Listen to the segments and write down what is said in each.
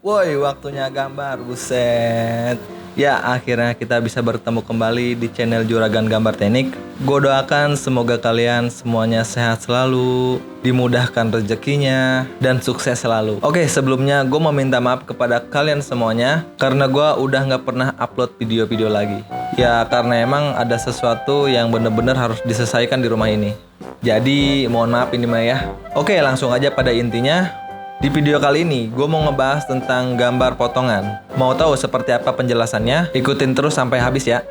Woi, waktunya gambar, buset. Ya, akhirnya kita bisa bertemu kembali di channel Juragan Gambar Teknik. Gue doakan semoga kalian semuanya sehat selalu, dimudahkan rezekinya, dan sukses selalu. Oke, sebelumnya gue mau minta maaf kepada kalian semuanya karena gue udah nggak pernah upload video-video lagi. Ya, karena emang ada sesuatu yang bener-bener harus diselesaikan di rumah ini. Jadi, mohon maaf ini mah ya. Oke, langsung aja pada intinya. Di video kali ini, gue mau ngebahas tentang gambar potongan. Mau tahu seperti apa penjelasannya? Ikutin terus sampai habis ya.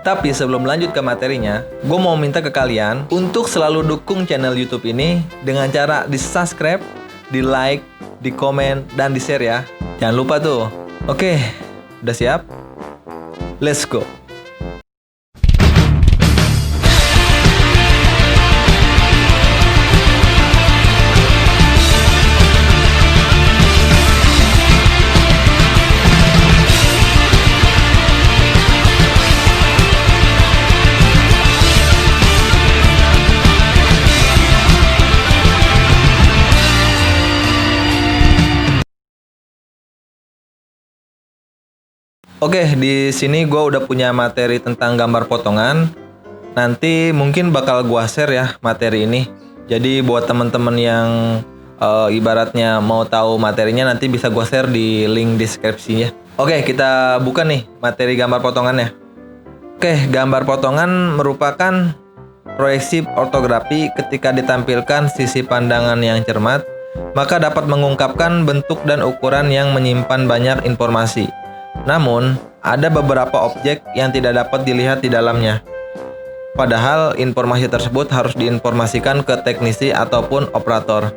Tapi sebelum lanjut ke materinya, gue mau minta ke kalian untuk selalu dukung channel YouTube ini dengan cara di-subscribe, di-like, di-komen, dan di-share ya. Jangan lupa tuh. Oke, udah siap? Let's go! Oke, di sini gue udah punya materi tentang gambar potongan. Nanti mungkin bakal gue share ya materi ini. Jadi buat temen-temen yang ibaratnya mau tahu materinya nanti bisa gue share di link deskripsinya. Oke, kita buka nih materi gambar potongannya. Oke, gambar potongan merupakan proyeksi ortografi ketika ditampilkan sisi pandangan yang cermat, maka dapat mengungkapkan bentuk dan ukuran yang menyimpan banyak informasi. Namun, ada beberapa objek yang tidak dapat dilihat di dalamnya. Padahal, informasi tersebut harus diinformasikan ke teknisi ataupun operator.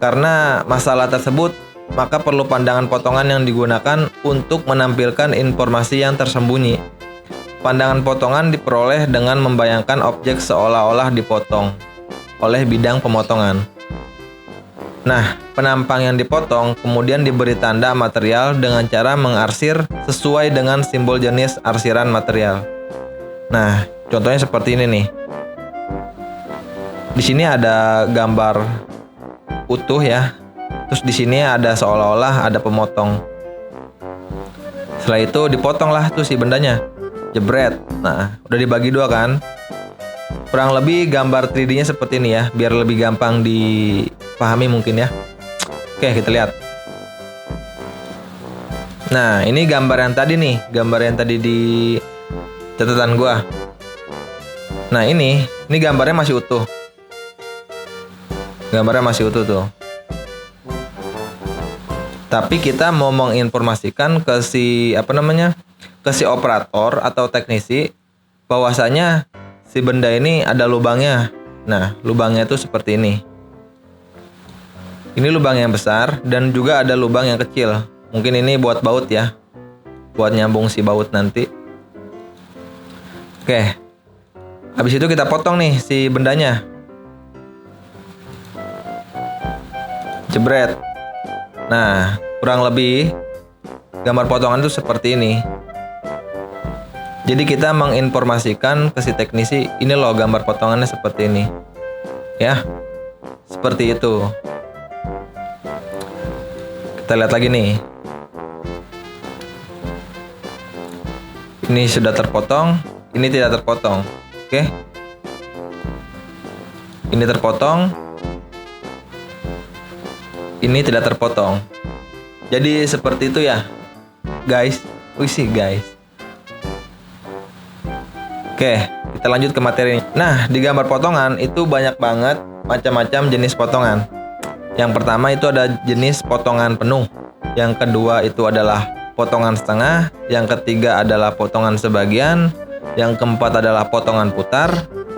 Karena masalah tersebut, maka perlu pandangan potongan yang digunakan untuk menampilkan informasi yang tersembunyi. Pandangan potongan diperoleh dengan membayangkan objek seolah-olah dipotong oleh bidang pemotongan. Nah, penampang yang dipotong kemudian diberi tanda material dengan cara mengarsir sesuai dengan simbol jenis arsiran material. Nah, contohnya seperti ini nih. Di sini ada gambar utuh ya. Terus di sini ada seolah-olah ada pemotong. Setelah itu dipotonglah tuh si bendanya. Jebret. Nah, udah dibagi dua kan? Kurang lebih gambar 3D-nya seperti ini ya, biar lebih gampang dipahami mungkin ya. Oke, kita lihat. Nah, ini gambar yang tadi nih, gambar yang tadi di catatan gua. Nah, ini gambarnya masih utuh. Gambarnya masih utuh tuh. Tapi kita mau menginformasikan ke si ke si operator atau teknisi bahwasanya si benda ini ada lubangnya. Nah, lubangnya itu seperti ini. Ini lubang yang besar dan juga ada lubang yang kecil. Mungkin ini buat baut ya. Buat nyambung si baut nanti. Oke. Habis itu kita potong nih si bendanya. Jebret. Nah, kurang lebih gambar potongan itu seperti ini. Jadi kita menginformasikan ke si teknisi, ini loh gambar potongannya seperti ini. Ya. Seperti itu. Kita lihat lagi nih. Ini sudah terpotong, ini tidak terpotong. Oke. Ini terpotong. Ini tidak terpotong. Jadi seperti itu ya. Guys. Guys. Oke, kita lanjut ke materi. Nah, di gambar potongan itu banyak banget macam-macam jenis potongan. Yang pertama itu ada jenis potongan penuh. Yang kedua itu adalah potongan setengah. Yang ketiga adalah potongan sebagian. Yang keempat adalah potongan putar.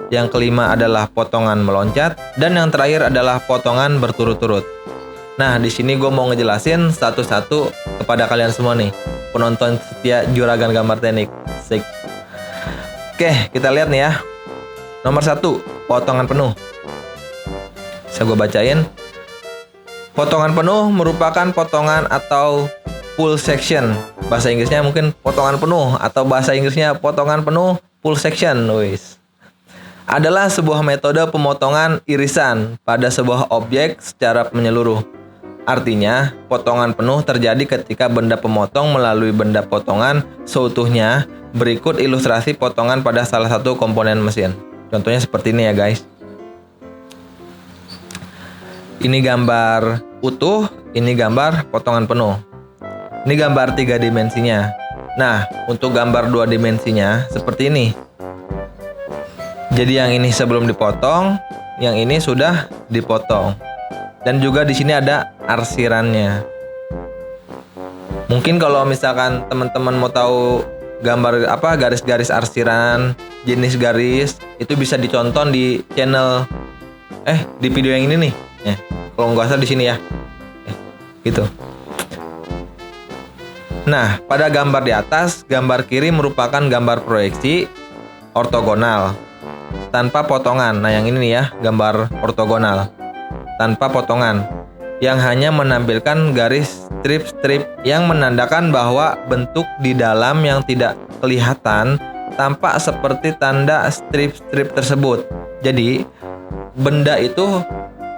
Yang kelima adalah potongan meloncat. Dan yang terakhir adalah potongan berturut-turut. Nah, di sini gue mau ngejelasin satu-satu kepada kalian semua nih, penonton setia Juragan Gambar Teknik. Sik. Oke, kita lihat nih ya. Nomor 1, potongan penuh. Bisa gue bacain. Potongan penuh merupakan potongan atau full section. Bahasa Inggrisnya mungkin potongan penuh atau bahasa Inggrisnya potongan penuh full section. Adalah sebuah metode pemotongan irisan pada sebuah objek secara menyeluruh. Artinya, potongan penuh terjadi ketika benda pemotong melalui benda potongan seutuhnya. Berikut ilustrasi potongan pada salah satu komponen mesin. Contohnya seperti ini ya guys. Ini gambar utuh, ini gambar potongan penuh. Ini gambar 3 dimensinya. Nah, untuk gambar 2 dimensinya seperti ini. Jadi yang ini sebelum dipotong, yang ini sudah dipotong. Dan juga di sini ada arsirannya. Mungkin kalau misalkan teman-teman mau tahu gambar garis-garis arsiran, jenis garis, itu bisa ditonton di channel di video yang ini nih. Kalau nggak salah di sini ya. Gitu. Nah, pada gambar di atas, gambar kiri merupakan gambar proyeksi ortogonal tanpa potongan. Nah, yang ini nih ya, gambar ortogonal tanpa potongan yang hanya menampilkan garis strip-strip yang menandakan bahwa bentuk di dalam yang tidak kelihatan tampak seperti tanda strip-strip tersebut. Jadi, benda itu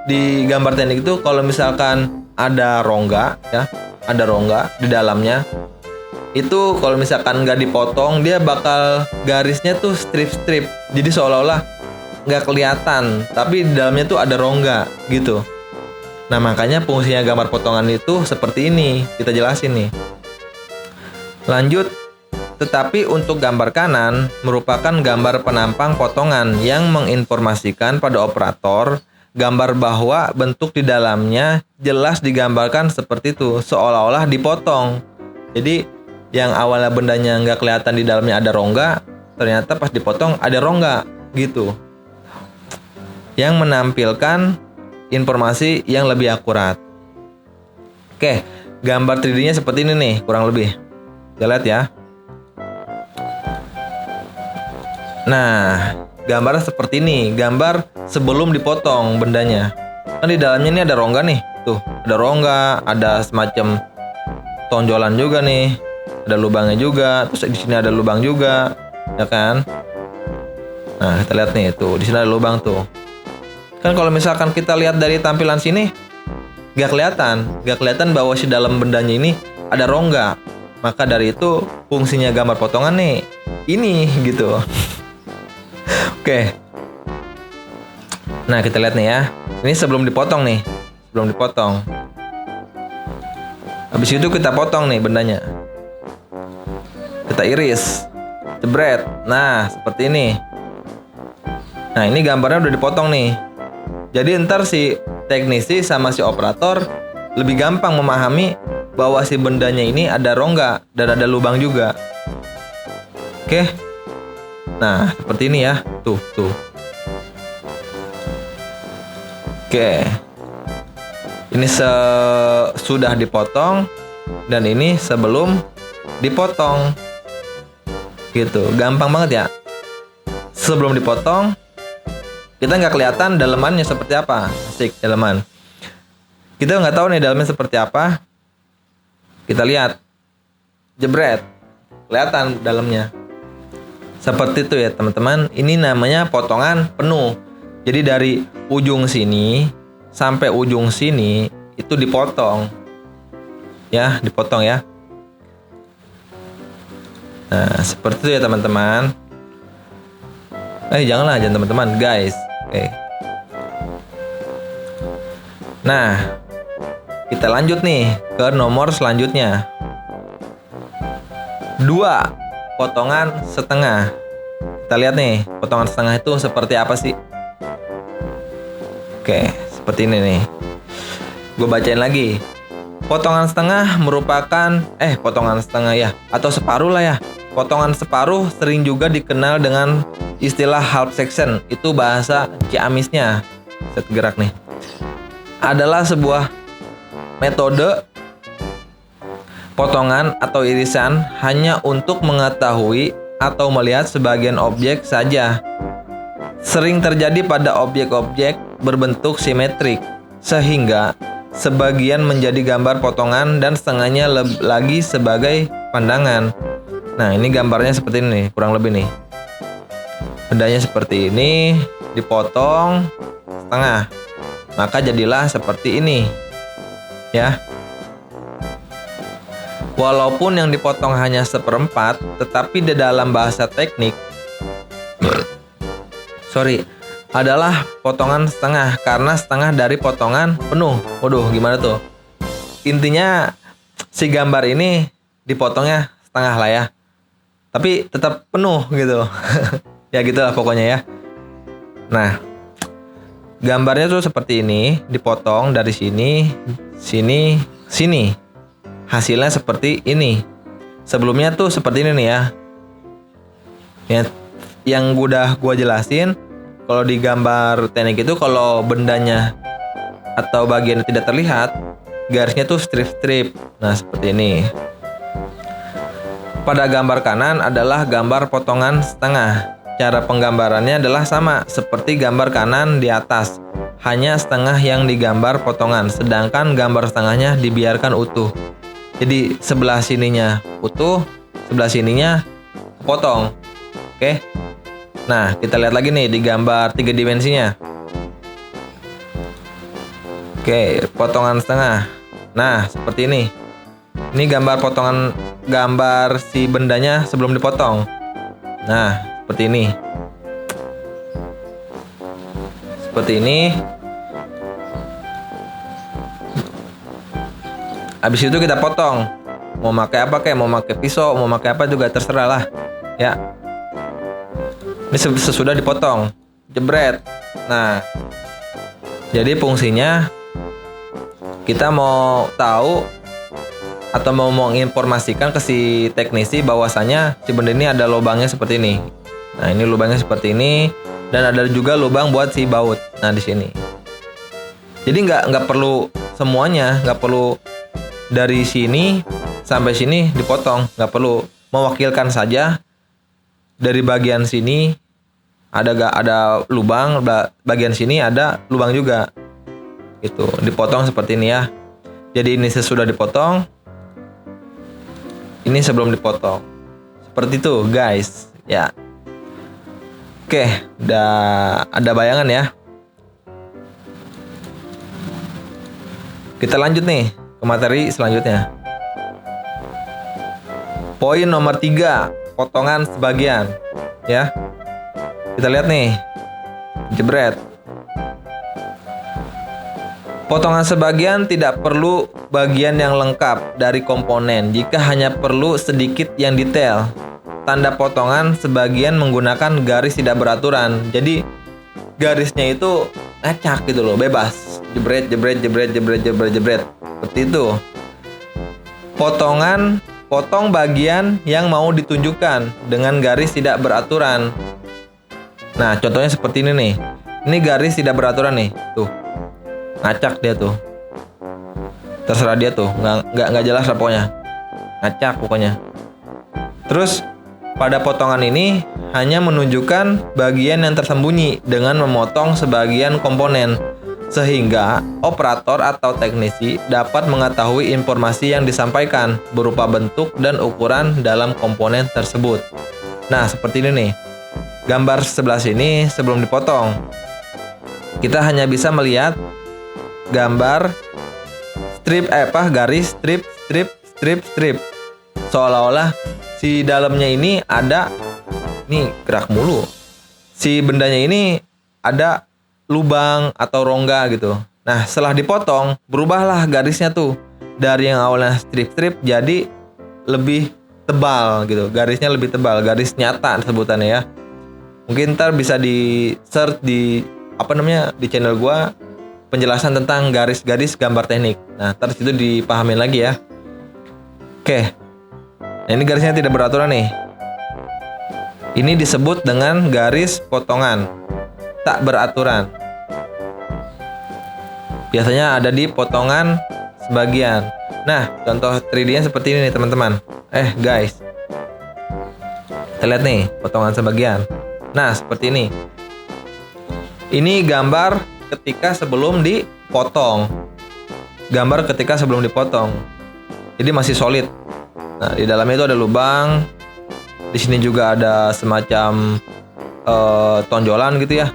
di gambar teknik itu kalau misalkan ada rongga ya, ada rongga di dalamnya, itu kalau misalkan nggak dipotong dia bakal garisnya tuh strip-strip, jadi seolah-olah nggak kelihatan tapi di dalamnya tuh ada rongga gitu. Nah, makanya fungsinya gambar potongan itu seperti ini, kita jelasin nih. Lanjut, tetapi untuk gambar kanan merupakan gambar penampang potongan yang menginformasikan pada operator gambar bahwa bentuk di dalamnya jelas digambarkan seperti itu, seolah-olah dipotong. Jadi yang awalnya bendanya nggak kelihatan di dalamnya ada rongga, ternyata pas dipotong ada rongga gitu. Yang menampilkan informasi yang lebih akurat. Oke, gambar 3D-nya seperti ini nih, kurang lebih. Kita lihat ya. Nah, gambarnya seperti ini, gambar sebelum dipotong bendanya. Kan di dalamnya ini ada rongga nih, tuh ada rongga, ada semacam tonjolan juga nih, ada lubangnya juga, terus di sini ada lubang juga, ya kan? Nah, kita lihat nih, tuh di sini ada lubang tuh. Kan kalau misalkan kita lihat dari tampilan sini, nggak kelihatan bahwa si dalam bendanya ini ada rongga. Maka dari itu fungsinya gambar potongan nih, ini gitu. Oke. Nah, kita lihat nih ya. Ini sebelum dipotong nih. Sebelum dipotong. Habis itu kita potong nih bendanya. Kita iris. Jebret. Nah, seperti ini. Nah, ini gambarnya udah dipotong nih. Jadi ntar si teknisi sama si operator lebih gampang memahami bahwa si bendanya ini ada rongga dan ada lubang juga. Oke. Nah, seperti ini ya. Tuh. Oke. Ini sudah dipotong dan ini sebelum dipotong. Gitu. Gampang banget ya. Sebelum dipotong kita nggak kelihatan dalemannya seperti apa. Asik, daleman. Kita nggak tahu nih dalamnya seperti apa. Kita lihat. Jebret. Kelihatan dalamnya. Seperti itu ya teman-teman. Ini namanya potongan penuh. Jadi dari ujung sini sampai ujung sini itu dipotong. Ya, dipotong ya. Nah, seperti itu ya teman-teman. Jangan teman-teman, guys. Oke. Nah, kita lanjut nih ke nomor selanjutnya. 2 potongan setengah. Kita lihat nih, potongan setengah itu seperti apa sih? Oke, seperti ini nih. Gue bacain lagi. Potongan setengah merupakan potongan setengah ya, atau separuh lah ya. Potongan separuh sering juga dikenal dengan istilah half section. Itu bahasa Ciamisnya. Set gerak nih. Adalah sebuah metode potongan atau irisan hanya untuk mengetahui atau melihat sebagian objek saja. Sering terjadi pada objek-objek berbentuk simetrik, sehingga sebagian menjadi gambar potongan dan setengahnya lagi sebagai pandangan. Nah, ini gambarnya seperti ini, kurang lebih nih. Bendanya seperti ini, dipotong setengah. Maka jadilah seperti ini. ya. Walaupun yang dipotong hanya seperempat, tetapi di dalam bahasa teknik adalah potongan setengah karena setengah dari potongan penuh. Waduh, gimana tuh? Intinya si gambar ini dipotongnya setengah lah ya. Tapi tetap penuh gitu. Ya gitulah pokoknya ya. Nah, gambarnya tuh seperti ini, dipotong dari sini, sini, sini. Hasilnya seperti ini. Sebelumnya tuh seperti ini nih ya. Yang udah gua jelasin, kalau di gambar teknik itu kalau bendanya atau bagian tidak terlihat, garisnya tuh strip-strip. Nah, seperti ini. Pada gambar kanan adalah gambar potongan setengah. Cara penggambarannya adalah sama seperti gambar kanan di atas. Hanya setengah yang digambar potongan, sedangkan gambar setengahnya dibiarkan utuh. Jadi sebelah sininya utuh, sebelah sininya potong. Oke. Nah, kita lihat lagi nih di gambar 3 dimensinya. Oke, potongan setengah. Nah, seperti ini. Ini gambar si bendanya sebelum dipotong. Nah, seperti ini. Seperti ini. Habis itu kita potong. Mau pakai apa kayak, mau pakai pisau, mau pakai apa juga terserah lah. Ya. Ini sesudah dipotong. Jebret. Nah, jadi fungsinya kita mau tahu atau mau menginformasikan ke si teknisi bahwasanya si benda ini ada lubangnya seperti ini. Nah, ini lubangnya seperti ini dan ada juga lubang buat si baut. Nah, di sini. Jadi nggak perlu semuanya, nggak perlu dari sini sampai sini dipotong, nggak perlu. Mewakilkan saja dari bagian sini ada lubang, bagian sini ada lubang juga. Gitu, dipotong seperti ini ya. Jadi ini sesudah dipotong. Ini sebelum dipotong. Seperti itu, guys. Ya. Oke, udah ada bayangan ya. Kita lanjut nih ke materi selanjutnya. Poin nomor 3, potongan sebagian. Ya. Kita lihat nih. Jebret. Potongan sebagian tidak perlu bagian yang lengkap dari komponen jika hanya perlu sedikit yang detail. Tanda potongan sebagian menggunakan garis tidak beraturan. Jadi garisnya itu ngacak gitu loh, bebas. Jebret, jebret, jebret, jebret, jebret, jebret. Seperti itu. Potong bagian yang mau ditunjukkan dengan garis tidak beraturan. Nah, contohnya seperti ini nih. Ini garis tidak beraturan nih. Tuh. Ngacak dia tuh. Terserah dia tuh, nggak jelas lah pokoknya. Ngacak pokoknya. Terus pada potongan ini hanya menunjukkan bagian yang tersembunyi dengan memotong sebagian komponen sehingga operator atau teknisi dapat mengetahui informasi yang disampaikan berupa bentuk dan ukuran dalam komponen tersebut. Nah, seperti ini nih. Gambar sebelah sini sebelum dipotong. Kita hanya bisa melihat gambar garis strip seolah-olah si dalamnya ini ada nih, gerak mulu. Si bendanya ini ada lubang atau rongga gitu. Nah, setelah dipotong berubahlah garisnya tuh dari yang awalnya strip jadi lebih tebal gitu. Garisnya lebih tebal, garis nyata sebutannya ya. Mungkin ntar bisa di search di di channel gua penjelasan tentang garis-garis gambar teknik. Nah, ntar situ dipahamin lagi ya. Oke. Nah, ini garisnya tidak beraturan nih. Ini disebut dengan garis potongan tak beraturan. Biasanya ada di potongan sebagian. Nah, contoh 3D-nya seperti ini nih, teman-teman. Guys. Kita lihat nih, potongan sebagian. Nah, seperti ini. Ini gambar ketika sebelum dipotong. Gambar ketika sebelum dipotong. Jadi masih solid. Nah, di dalamnya itu ada lubang. Di sini juga ada semacam tonjolan gitu ya.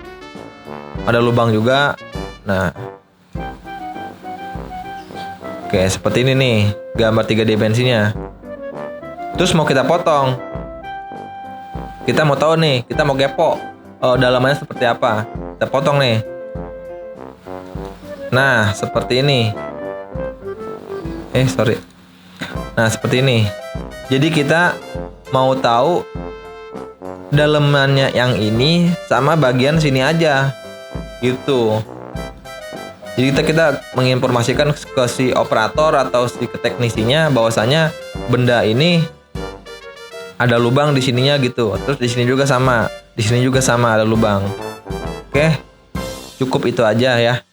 Ada lubang juga. Nah. Oke, seperti ini nih gambar 3 dimensinya. Terus mau kita potong. Kita mau tahu nih, kita mau kepo dalamannya seperti apa. Kita potong nih. Nah, seperti ini. Sorry. Nah, seperti ini. Jadi kita mau tahu dalamannya yang ini sama bagian sini aja. Gitu. Jadi kita menginformasikan ke si operator atau si teknisinya bahwasanya benda ini ada lubang di sininya gitu. Terus di sini juga sama. Di sini juga sama ada lubang. Oke. Cukup itu aja ya.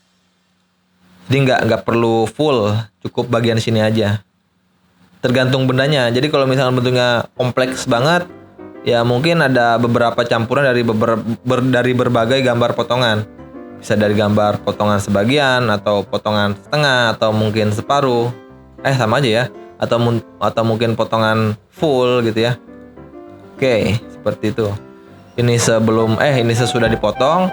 Jadi nggak perlu full, cukup bagian sini aja. Tergantung bendanya. Jadi kalau misalnya bentuknya kompleks banget, ya mungkin ada beberapa campuran dari berbagai gambar potongan. Bisa dari gambar potongan sebagian atau potongan setengah atau mungkin separuh. Sama aja ya. Atau mungkin potongan full gitu ya. Oke, seperti itu. Ini sesudah dipotong.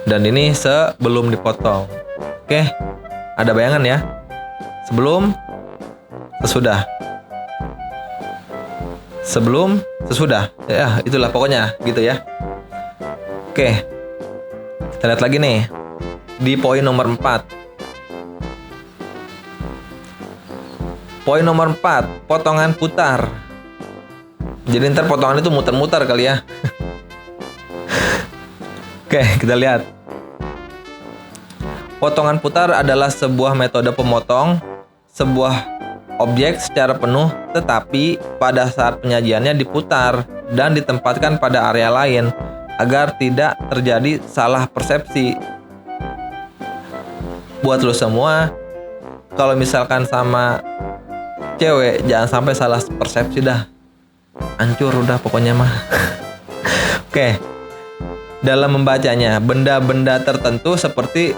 Dan ini sebelum dipotong. Oke, ada bayangan ya? Sebelum, sesudah. Sebelum, sesudah. Ya, itulah pokoknya gitu ya. Oke. Kita lihat lagi nih. Di poin nomor 4. Poin nomor 4, potongan putar. Jadi ntar potongan itu muter-muter kali ya. Oke, kita lihat. Potongan putar adalah sebuah metode pemotong sebuah objek secara penuh, tetapi pada saat penyajiannya diputar dan ditempatkan pada area lain agar tidak terjadi salah persepsi. Buat lo semua, kalau misalkan sama cewek jangan sampai salah persepsi dah. Hancur udah pokoknya mah. Oke. Dalam membacanya, benda-benda tertentu seperti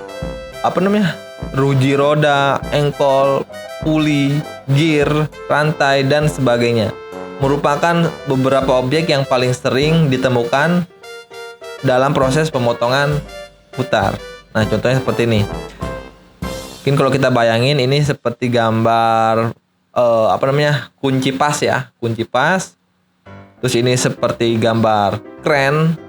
ruji roda, engkol, puli, gear, rantai, dan sebagainya merupakan beberapa objek yang paling sering ditemukan dalam proses pemotongan putar. Nah, contohnya seperti ini. Mungkin kalau kita bayangin ini seperti gambar kunci pas ya, kunci pas. Terus ini seperti gambar kren.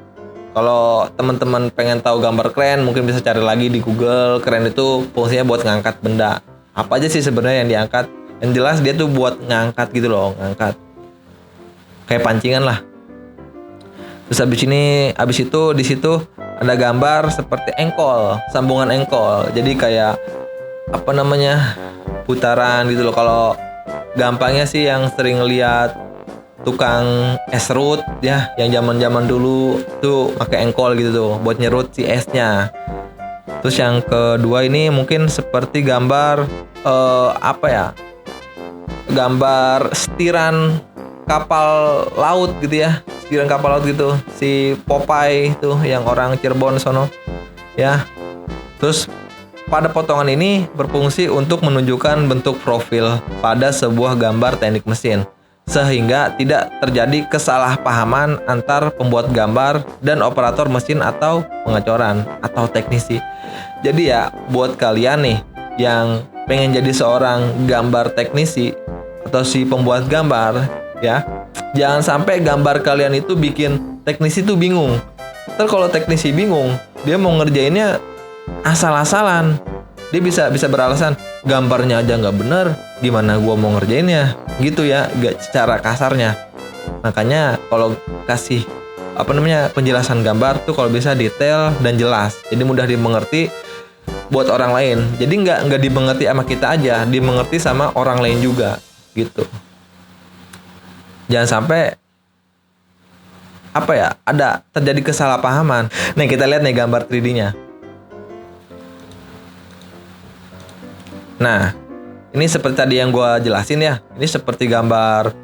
Kalau teman-teman pengen tahu gambar kren, mungkin bisa cari lagi di Google. Kren itu fungsinya buat ngangkat benda. Apa aja sih sebenarnya yang diangkat? Yang jelas dia tuh buat ngangkat gitu loh, ngangkat. Kayak pancingan lah. Terus habis itu di situ ada gambar seperti engkol, sambungan engkol. Jadi kayak putaran gitu loh. Kalau gampangnya sih yang sering lihat tukang es serut ya, yang zaman dulu tuh pakai engkol gitu tuh buat nyerut si esnya. Terus yang kedua ini mungkin seperti gambar gambar setiran kapal laut gitu ya, setiran kapal laut gitu, si Popeye tuh yang orang Cirebon sono ya. Terus pada potongan ini berfungsi untuk menunjukkan bentuk profil pada sebuah gambar teknik mesin, sehingga tidak terjadi kesalahpahaman antar pembuat gambar dan operator mesin atau pengecoran atau teknisi. Jadi ya buat kalian nih yang pengen jadi seorang gambar teknisi atau si pembuat gambar ya, jangan sampai gambar kalian itu bikin teknisi tuh bingung. Ntar kalau teknisi bingung, dia mau ngerjainnya asal-asalan. Dia bisa beralasan gambarnya aja nggak bener, gimana gua mau ngerjainnya gitu ya, gak secara kasarnya. Makanya kalau kasih penjelasan gambar tuh kalau bisa detail dan jelas, jadi mudah dimengerti buat orang lain. Jadi nggak dimengerti sama kita aja, dimengerti sama orang lain juga gitu. Jangan sampai ada terjadi kesalahpahaman. Nih kita lihat nih gambar 3D-nya. Nah, ini seperti tadi yang gue jelasin ya. Ini seperti gambar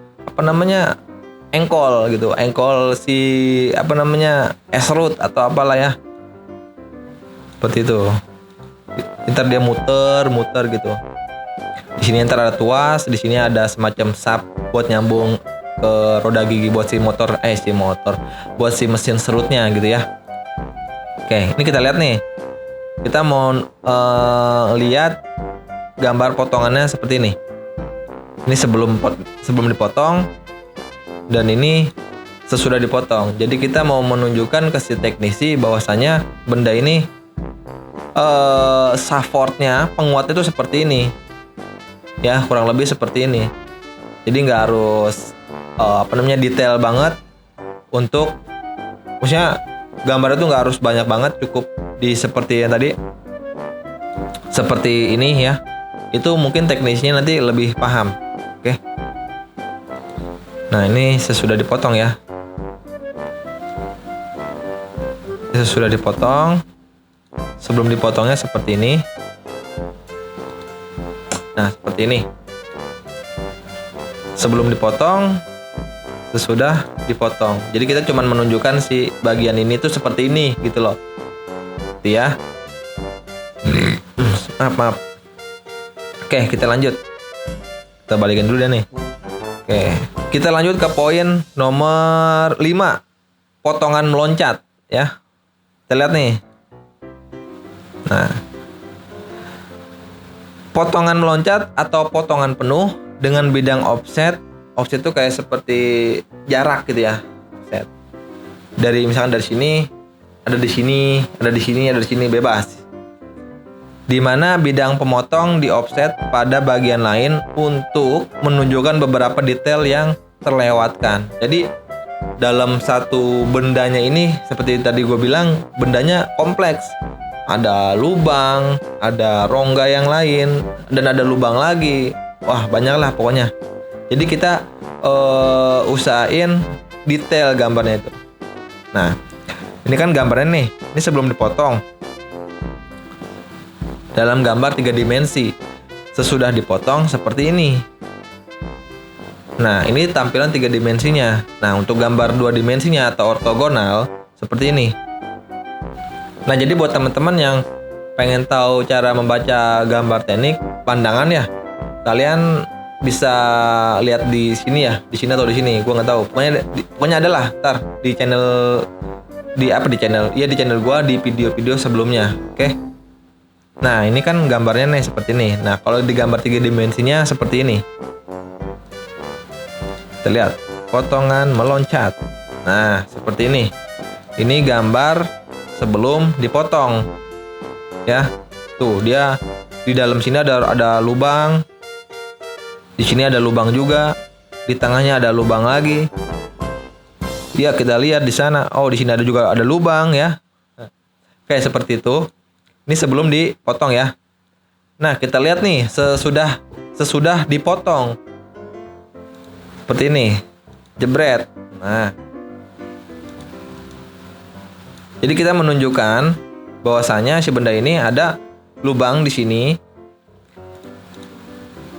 engkol gitu, engkol si es serut atau apalah ya. Seperti itu. Ntar dia muter gitu. Di sini ntar ada tuas, di sini ada semacam sap buat nyambung ke roda gigi buat buat si mesin serutnya gitu ya. Oke, ini kita lihat nih. kita mau lihat gambar potongannya seperti ini. Ini sebelum dipotong dan ini sesudah dipotong. Jadi kita mau menunjukkan ke si teknisi bahwasanya benda ini supportnya, penguatnya itu seperti ini. Ya, kurang lebih seperti ini. Jadi nggak harus detail banget untuk, maksudnya gambar itu nggak harus banyak banget, cukup di seperti yang tadi, seperti ini ya. Itu mungkin teknisnya nanti lebih paham. Oke. Nah, ini sesudah dipotong ya. Sesudah dipotong. Sebelum dipotongnya seperti ini. Nah, seperti ini. Sebelum dipotong, sesudah dipotong. Jadi kita cuma menunjukkan si bagian ini tuh seperti ini gitu loh. Gitu ya. Maaf. Oke, kita lanjut. Kita balikin dulu deh nih. Oke, kita lanjut ke poin nomor 5. Potongan meloncat ya. Kita lihat nih. Nah, potongan meloncat atau potongan penuh dengan bidang offset. Offset itu kayak seperti jarak gitu ya. Offset. Dari misalkan dari sini, ada di sini, ada di sini, ada di sini, bebas. Di mana bidang pemotong di offset pada bagian lain untuk menunjukkan beberapa detail yang terlewatkan. Jadi dalam satu bendanya ini, seperti tadi gue bilang, bendanya kompleks. Ada lubang, ada rongga yang lain, dan ada lubang lagi. Wah, banyak lah pokoknya. Jadi kita usahain detail gambarnya itu. Nah, ini kan gambarnya nih. Ini sebelum dipotong. Dalam gambar 3 dimensi. Sesudah dipotong seperti ini. Nah, ini tampilan 3 dimensinya. Nah, untuk gambar 2 dimensinya atau ortogonal seperti ini. Nah, jadi buat teman-teman yang pengen tahu cara membaca gambar teknik pandangan ya, kalian bisa lihat di sini ya, di sini atau di sini, gua nggak tahu. Pokoknya adalah ntar di channel di channel gua, di video-video sebelumnya. Oke. Nah, ini kan gambarnya nih seperti ini. Nah, kalau di gambar 3 dimensinya seperti ini. Kita lihat, potongan meloncat. Nah, seperti ini. Ini gambar sebelum dipotong. Ya. Tuh, dia di dalam sini ada lubang. Di sini ada lubang juga. Di tengahnya ada lubang lagi. Ya, kita lihat di sana. Oh, di sini ada lubang ya. Kayak seperti itu. Ini sebelum dipotong ya. Nah, kita lihat nih sesudah dipotong. Seperti ini. Jebret. Nah. Jadi kita menunjukkan bahwasanya si benda ini ada lubang di sini.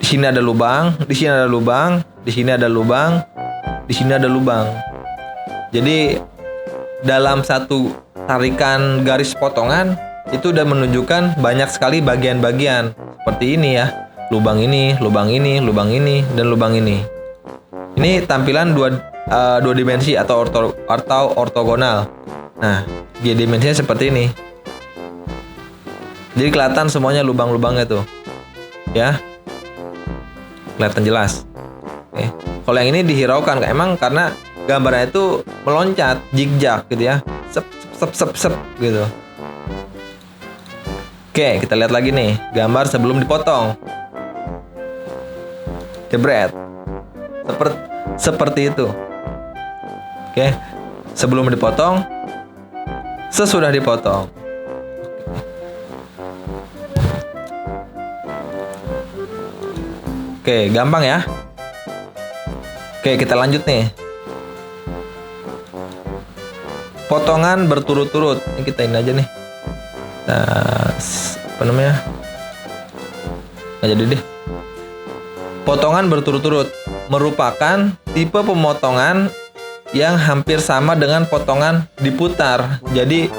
Di sini ada lubang, di sini ada lubang, di sini ada lubang, di sini ada lubang. Jadi dalam satu tarikan garis potongan itu udah menunjukkan banyak sekali bagian-bagian seperti ini ya. Lubang ini, lubang ini, lubang ini, dan lubang ini. Ini tampilan dua dimensi atau ortogonal. Nah, dia dimensinya seperti ini. Jadi kelihatan semuanya lubang-lubangnya tuh. Ya. Kelihatan jelas. Oke. Kalau yang ini dihiraukan, emang karena gambarnya itu meloncat, zigzag gitu ya. Sep gitu. Oke, kita lihat lagi nih, gambar sebelum dipotong. Jebret. Seperti itu. Oke. Sebelum dipotong, sesudah dipotong. Oke, gampang ya. Oke, kita lanjut nih. Potongan berturut-turut. Ini kita ini aja nih. Nah, apa namanya? Nggak jadi deh. Potongan berturut-turut merupakan tipe pemotongan yang hampir sama dengan potongan diputar. Jadi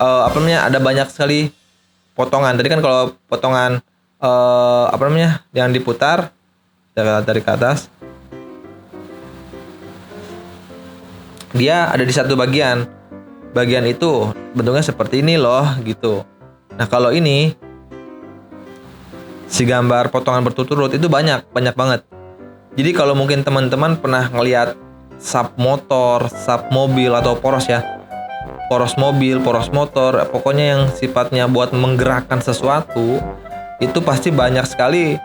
ada banyak sekali potongan. Tadi kan kalau potongan yang diputar dari ke atas, dia ada di satu bagian. Bagian itu bentuknya seperti ini loh, gitu. Nah, kalau ini si gambar potongan berturut-turut itu banyak banget. Jadi kalau mungkin teman-teman pernah ngelihat sub motor, sub mobil atau poros ya. Poros mobil, poros motor, pokoknya yang sifatnya buat menggerakkan sesuatu, itu pasti banyak sekali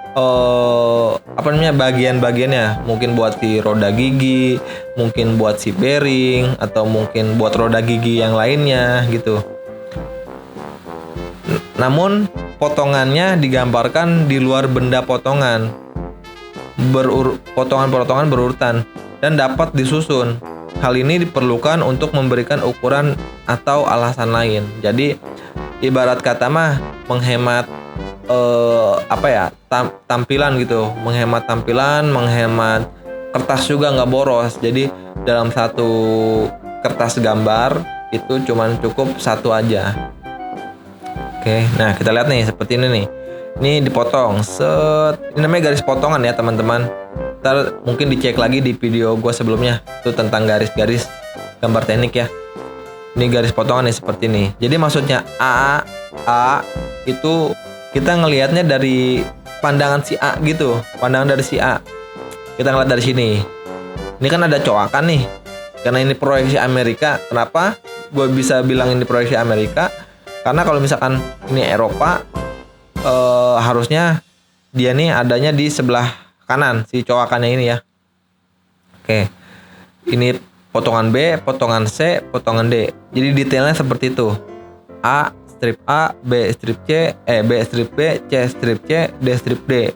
bagian-bagiannya. Mungkin buat si roda gigi, mungkin buat si bearing, atau mungkin buat roda gigi yang lainnya gitu. Namun potongannya digambarkan di luar benda potongan, potongan-potongan berurutan dan dapat disusun. Hal ini diperlukan untuk memberikan ukuran atau alasan lain. Jadi ibarat kata mah menghemat tampilan gitu, menghemat tampilan, menghemat kertas juga nggak boros. Jadi dalam satu kertas gambar itu cuman cukup satu aja. Oke, nah kita lihat nih seperti ini nih. Ini dipotong, set. Ini namanya garis potongan ya teman-teman. Ntar mungkin dicek lagi di video gue sebelumnya itu tentang garis-garis gambar teknik ya. Ini garis potongan nih seperti ini. Jadi maksudnya A itu kita ngelihatnya dari pandangan si A gitu, pandangan dari si A. Kita ngeliat dari sini. Ini kan ada coakan nih. Karena ini proyeksi Amerika. Kenapa gue bisa bilang ini proyeksi Amerika? Karena kalau misalkan ini Eropa, harusnya dia nih adanya di sebelah kanan si coakannya ini ya. Oke. Ini potongan B, potongan C, potongan D. Jadi detailnya seperti itu. A, strip A, B, strip C, B, strip B, C, strip C, D, strip D.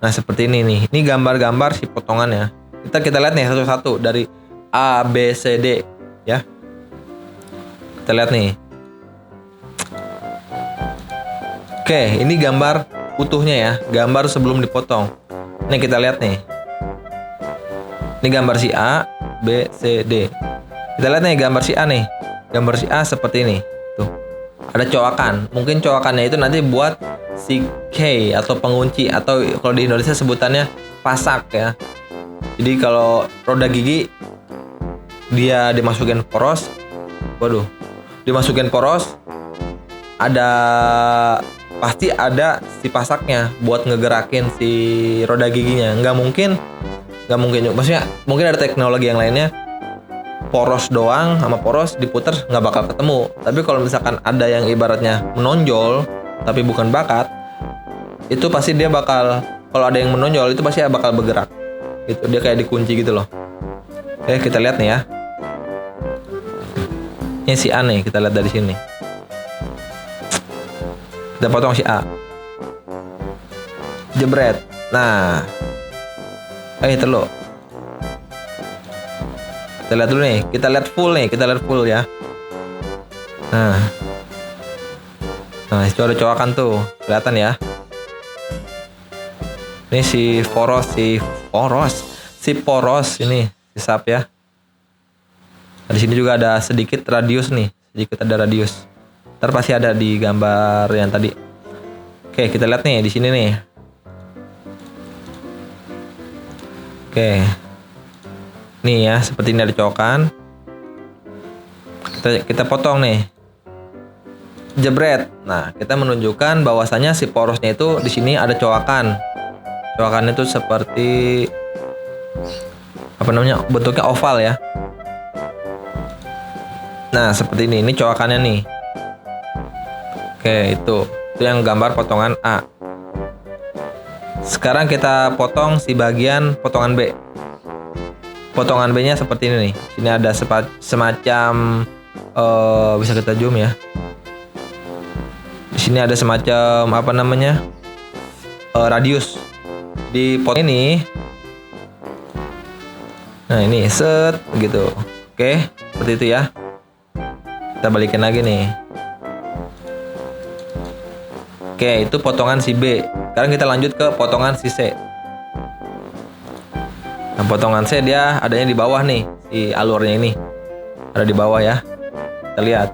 Nah, seperti ini nih. Ini gambar-gambar si potongannya. Kita lihat nih satu-satu dari A, B, C, D ya. Kita lihat nih. Oke, ini gambar utuhnya ya, gambar sebelum dipotong. Nih kita lihat nih. Ini gambar si A, B, C, D. Kita lihat nih gambar si A nih. Gambar si A seperti ini. Tuh. Ada coakan. Mungkin coakannya itu nanti buat si key atau pengunci, atau kalau di Indonesia sebutannya pasak ya. Jadi kalau roda gigi dia dimasukin poros. Waduh. Dimasukin poros, pasti ada si pasaknya buat ngegerakin si roda giginya. Nggak mungkin maksudnya mungkin ada teknologi yang lainnya, poros doang sama poros diputer nggak bakal ketemu. Tapi kalau misalkan ada yang ibaratnya menonjol tapi bukan bakat, itu pasti dia bakal, kalau ada yang menonjol itu pasti bakal bergerak gitu, dia kayak dikunci gitu loh. Oke, kita lihat nih ya. Ini si A nih, kita lihat dari sini. Kita potong si A. Jebret. Nah. Terlalu. Kita lihat dulu nih. Kita lihat full ya. Nah, itu ada coakan tuh. Kelihatan ya. Ini si poros ini, si sap ya. Nah, di sini juga ada sedikit radius nih. Ada radius. Ntar pasti ada di gambar yang tadi. Oke, kita lihat nih di sini nih. Oke. Nih ya, seperti ini ada coakan. Kita potong nih. Jebret. Nah, kita menunjukkan bahwasanya si porosnya itu di sini ada coakan. Coakannya itu seperti bentuknya oval ya. Nah, seperti ini. Ini coakannya nih. Oke, itu yang gambar potongan A. Sekarang kita potong si bagian potongan B. Potongan B-nya seperti ini nih. Sini ada semacam bisa kita zoom ya. Di sini ada semacam radius di pot ini. Nah, ini set gitu. Oke, seperti itu ya. Kita balikin lagi nih. Oke, itu potongan si B. Sekarang kita lanjut ke potongan si C. Nah, potongan C dia adanya di bawah nih, si alurnya ini. Ada di bawah ya. Kita lihat.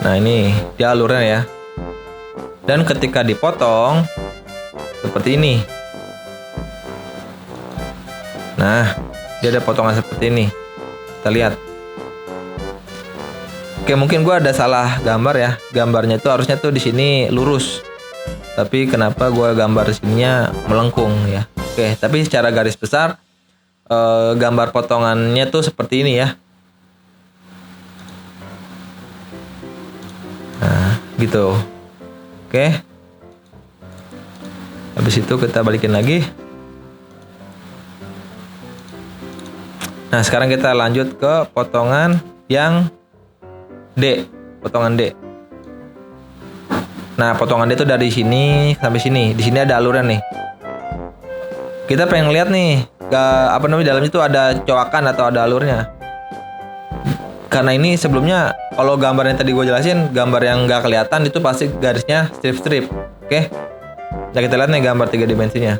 Nah, ini dia alurnya ya. Dan ketika dipotong seperti ini. Nah, dia ada potongan seperti ini. Kita lihat. Oke, mungkin gua ada salah gambar ya. Gambarnya tuh harusnya tuh di sini lurus. Tapi kenapa gua gambar di sininya melengkung ya? Oke, tapi secara garis besar gambar potongannya tuh seperti ini ya. Nah, gitu. Oke. Habis itu kita balikin lagi. Nah, sekarang kita lanjut ke potongan yang D, potongan D. Nah, potongan D itu dari sini sampai sini. Di sini ada alurnya nih. Kita pengen lihat nih, dalamnya itu ada coakan atau ada alurnya. Karena ini sebelumnya kalau gambar yang tadi gue jelasin, gambar yang nggak kelihatan itu pasti garisnya strip-strip. Oke. Nah, kita lihat nih gambar 3 dimensinya.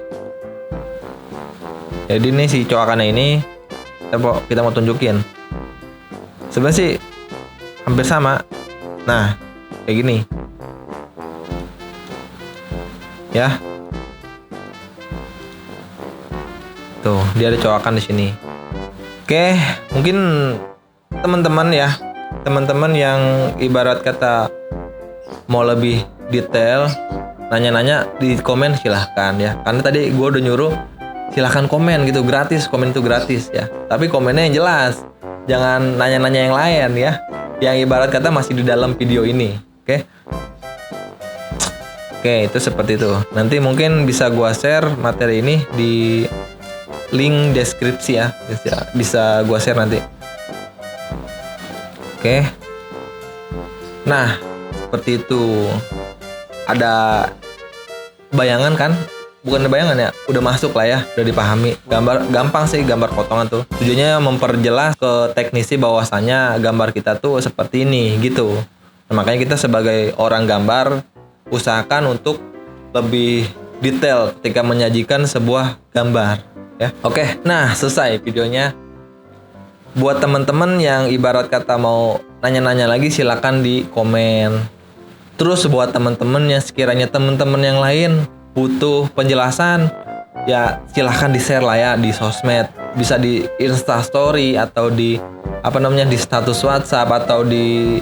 Jadi nih si coakannya ini kita mau tunjukin. Sebenarnya sih hampir sama. Nah, kayak gini. Ya. Tuh, dia ada coakan di sini. Oke, mungkin teman-teman yang ibarat kata mau lebih detail, nanya-nanya di komen silahkan ya. Karena tadi gue udah nyuruh silahkan komen gitu, gratis, komen itu gratis ya. Tapi komennya yang jelas, jangan nanya-nanya yang lain ya. Yang ibarat kata masih di dalam video ini, oke? Oke, itu seperti itu. Nanti mungkin bisa gua share materi ini di link deskripsi ya. Bisa gua share nanti. Oke. Nah, seperti itu. Ada bayangan kan? Bukan bayangan ya, udah masuk lah ya, udah dipahami. Gampang sih gambar potongan tuh. Tujuannya memperjelas ke teknisi bahwasannya gambar kita tuh seperti ini gitu. Nah, makanya kita sebagai orang gambar usahakan untuk lebih detail ketika menyajikan sebuah gambar ya. Oke, nah selesai videonya. Buat teman-teman yang ibarat kata mau nanya-nanya lagi silakan di komen. Terus buat teman-teman yang sekiranya teman-teman yang lain butuh penjelasan ya silahkan di-share lah ya di sosmed, bisa di Instastory atau di di status WhatsApp atau di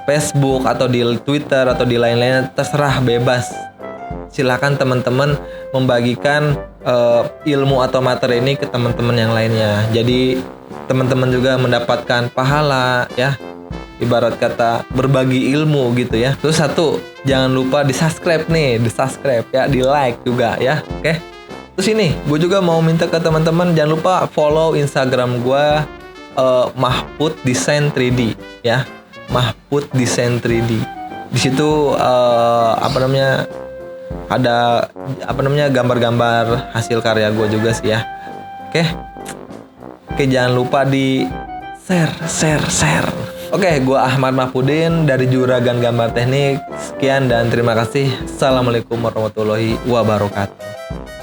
Facebook atau di Twitter atau di lain-lain, terserah, bebas. Silakan teman-teman membagikan ilmu atau materi ini ke teman-teman yang lainnya. Jadi teman-teman juga mendapatkan pahala ya. Ibarat kata berbagi ilmu gitu ya. Terus satu, jangan lupa di-subscribe nih, di-subscribe ya, di-like juga ya. Oke. Terus ini, gue juga mau minta ke teman-teman jangan lupa follow Instagram gue Mahpud Desain 3D ya. Mahpud Desain 3D. Di situ ada gambar-gambar hasil karya gue juga sih ya. Oke, jangan lupa di share. Oke, gue Ahmad Mahpudin dari Juragan Gambar Teknik. Sekian dan terima kasih. Assalamualaikum warahmatullahi wabarakatuh.